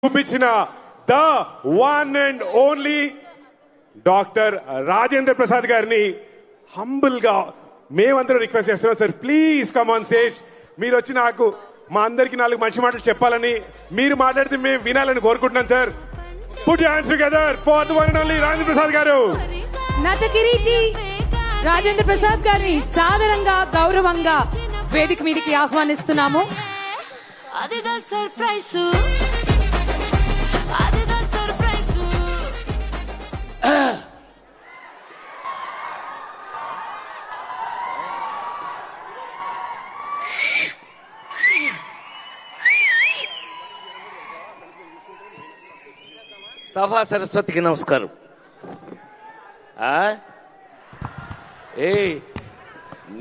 చూపించిన the one and only doctor Rajendra Prasad గారిని humble గా మేమందరం రిక్వెస్ట్ చేస్తున్నాం. Sir please come on stage. మీరు వచ్చి నాకు మా అందరికి 4 మంచి మాటలు చెప్పాలని, మీరు మాట్లాడితే మేము వినాలని కోరుకుంటున్నాం. Sir put your hands together for the one and only Rajendra Prasad గారు. నట కిరీటి రాజేంద్ర ప్రసాద్ గారిని సాదరంగా గౌరవంగా వేదిక మీదకి ఆహ్వానిస్తున్నాము. సభా సరస్వతికి నమస్కారం.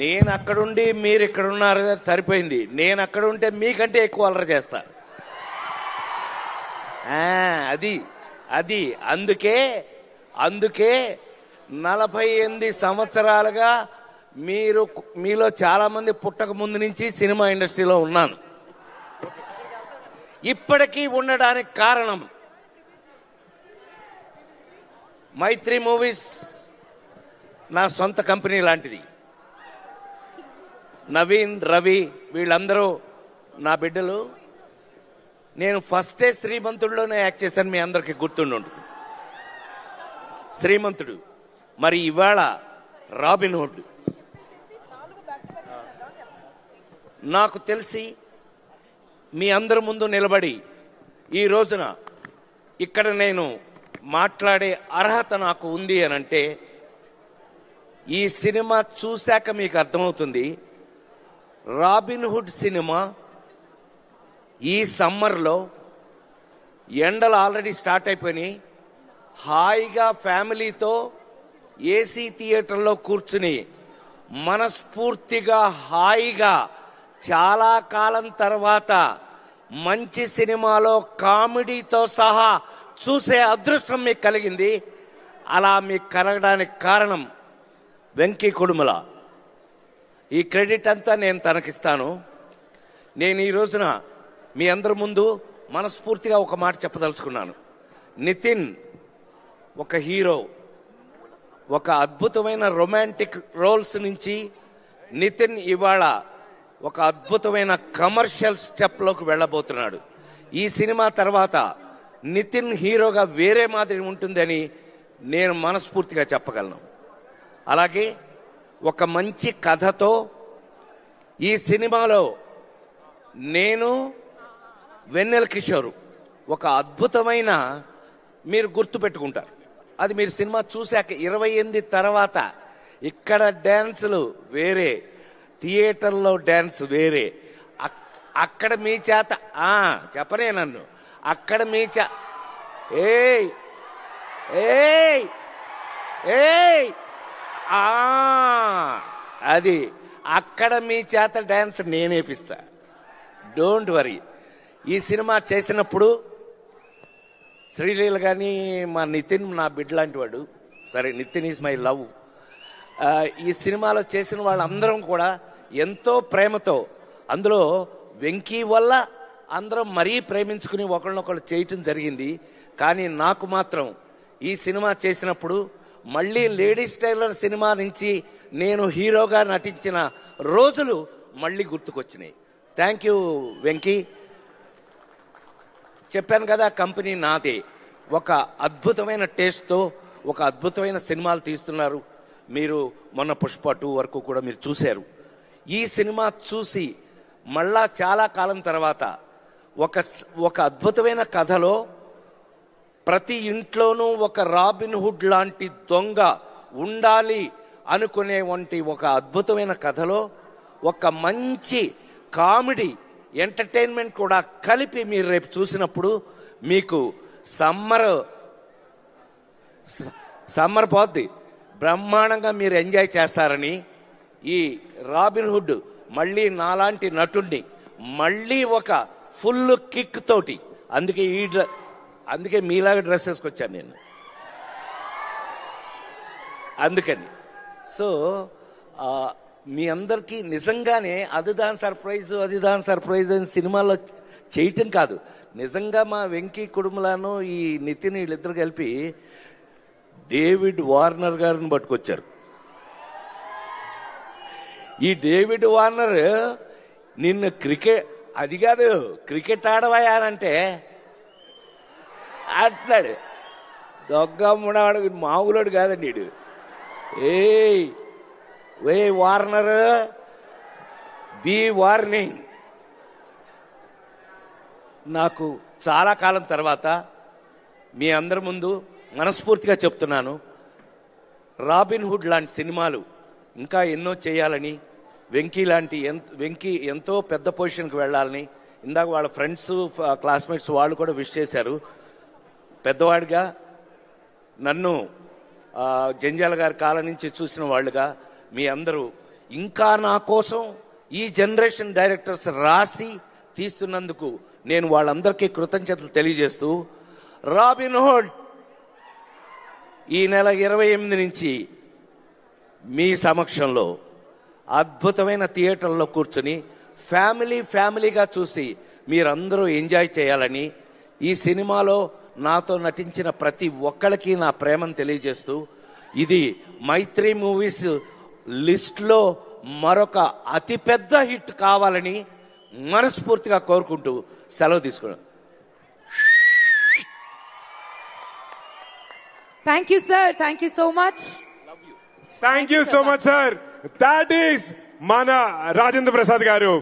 నేను అక్కడుండి మీరు ఇక్కడ ఉన్నారు, సరిపోయింది. నేను అక్కడ ఉంటే మీకంటే ఎక్కువ అలర చేస్తా. అది అది అందుకే 48 సంవత్సరాలుగా మీలో చాలా మంది పుట్టక ముందు నుంచి సినిమా ఇండస్ట్రీలో ఉన్నాను. ఇప్పటికీ ఉండడానికి కారణం మైత్రి మూవీస్ నా సొంత కంపెనీ లాంటిది. నవీన్, రవి వీళ్ళందరూ నా బిడ్డలు. నేను ఫస్టే శ్రీమంతుడిలోనే యాక్ట్ చేశాను, మీ అందరికీ గుర్తుండి శ్రీమంతుడు. మరి ఇవాళ రాబిన్ హుడ్. నాకు తెలిసి మీ అందరి ముందు నిలబడి ఈ రోజున ఇక్కడ నేను మాట్లాడే అర్హత నాకు ఉంది అని అంటే, ఈ సినిమా చూశాక మీకు అర్థమవుతుంది. రాబిన్ హుడ్ సినిమా ఈ సమ్మర్లో ఎండలు ఆల్రెడీ స్టార్ట్ అయిపోయినాయి. హాయిగా ఫ్యామిలీతో ఏసీ థియేటర్లో కూర్చుని మనస్ఫూర్తిగా హాయిగా చాలా కాలం తర్వాత మంచి సినిమాలో కామెడీతో సహా చూసే అదృష్టం మీకు కలిగింది. అలా మీకు కలగడానికి కారణం వెంకీ కుడుముల. ఈ క్రెడిట్ అంతా నేను తనకిస్తాను. నేను ఈ రోజున మీ అందరి ముందు మనస్ఫూర్తిగా ఒక మాట చెప్పదలుచుకున్నాను. నితిన్ ఒక హీరో, ఒక అద్భుతమైన రొమాంటిక్ రోల్స్ నుంచి నితిన్ ఇవాళ ఒక అద్భుతమైన కమర్షియల్ స్టెప్లోకి వెళ్ళబోతున్నాడు. ఈ సినిమా తర్వాత నితిన్ హీరోగా వేరే మాదిరి ఉంటుందని నేను మనస్ఫూర్తిగా చెప్పగలను. అలాగే ఒక మంచి కథతో ఈ సినిమాలో నేను, వెన్నెల కిషోర్ ఒక అద్భుతమైన, మీరు గుర్తుపెట్టుకుంటారు. అది మీరు సినిమా చూశాక 28 తర్వాత ఇక్కడ డ్యాన్సులు వేరే, థియేటర్లో డ్యాన్స్ వేరే. అక్కడ మీ చేత చెప్పనే నన్ను అక్కడ మీ ఏయ్ ఏయ్ ఏయ్ అది అక్కడ మీ చేత డ్యాన్స్ నేనేపిస్తా. Don't worry. ఈ సినిమా చేసినప్పుడు శ్రీలీల కానీ మా నితిన్ నా బిడ్డ లాంటి వాడు. సరే, నితిన్ ఈజ్ మై లవ్. ఈ సినిమాలో చేసిన వాళ్ళందరం కూడా ఎంతో ప్రేమతో, అందులో వెంకీ వల్ల అందరం మరీ ప్రేమించుకుని ఒకళ్ళనొకళ్ళు చేయటం జరిగింది. కానీ నాకు మాత్రం ఈ సినిమా చేసినప్పుడు మళ్ళీ లేడీస్ టైలర్ సినిమా నుంచి నేను హీరోగా నటించిన రోజులు మళ్ళీ గుర్తుకొచ్చినాయి. Thank you Venky. చెప్పాను కదా, కంపెనీ నాదే. ఒక అద్భుతమైన టేస్ట్తో ఒక అద్భుతమైన సినిమాలు తీస్తున్నారు. మీరు మొన్న పుష్ప 2 వరకు కూడా మీరు చూశారు. ఈ సినిమా చూసి మళ్ళా చాలా కాలం తర్వాత ఒక అద్భుతమైన కథలో ప్రతి ఇంట్లోనూ ఒక రాబిన్ హుడ్ లాంటి దొంగ ఉండాలి అనుకునే వంటి ఒక అద్భుతమైన కథలో ఒక మంచి కామెడీ ఎంటర్టైన్మెంట్ కూడా కలిపి మీరు రేపు చూసినప్పుడు మీకు సమ్మర్ పోద్ది, బ్రహ్మాండంగా మీరు ఎంజాయ్ చేస్తారని, ఈ రాబిన్ హుడ్ మళ్ళీ నాలాంటి నటుడిని మళ్ళీ ఒక ఫుల్ కిక్ తోటి, అందుకే మీలాగా డ్రెస్ వేసుకొచ్చాను నేను. అందుకని సో మీ అందరికీ నిజంగానే అదిదాన్ సర్ప్రైజ్ అని సినిమాలో చేయటం కాదు, నిజంగా మా వెంకీ కుటుంబలను ఈ నితిన్ వీళ్ళిద్దరు కలిపి డేవిడ్ వార్నర్ గారిని పట్టుకొచ్చారు. ఈ డేవిడ్ వార్నర్ నిన్ను అది కాదు క్రికెట్ ఆడవయానంటే అంటున్నాడు. దొగ్గమ్ముడాడు మామూలుడు కాదండి వీడు. ఏ వార్నర్, బి వార్నింగ్. నాకు చాలా కాలం తర్వాత మీ అందరి ముందు మనస్ఫూర్తిగా చెప్తున్నాను, రాబిన్ హుడ్ లాంటి సినిమాలు ఇంకా ఎన్నో చేయాలని, వెంకీ ఎంతో పెద్ద పొజిషన్కి వెళ్ళాలని, ఇందాక వాళ్ళ ఫ్రెండ్స్ క్లాస్మేట్స్ వాళ్ళు కూడా విష్ చేశారు. పెద్దవాడిగా నన్ను జంజాల గారి కాలం నుంచి చూసిన వాళ్ళుగా మీ అందరూ ఇంకా నా కోసం ఈ జనరేషన్ డైరెక్టర్స్ రాసి తీస్తున్నందుకు నేను వాళ్ళందరికీ కృతజ్ఞతలు తెలియజేస్తూ, రాబిన్ హుడ్ ఈ నెల 28 నుంచి మీ సమక్షంలో అద్భుతమైన థియేటర్లో కూర్చుని ఫ్యామిలీగా చూసి మీరందరూ ఎంజాయ్ చేయాలని, ఈ సినిమాలో నాతో నటించిన ప్రతి ఒక్కరికి నా ప్రేమను తెలియజేస్తూ, ఇది మైత్రి మూవీస్ లిస్ట్లో మరొక అతిపెద్ద హిట్ కావాలని మనస్ఫూర్తిగా కోరుకుంటూ సెలవు తీసుకున్నాను. Thank you sir, thank you so much. Thank you so much sir. That is మన రాజేంద్ర ప్రసాద్ గారు.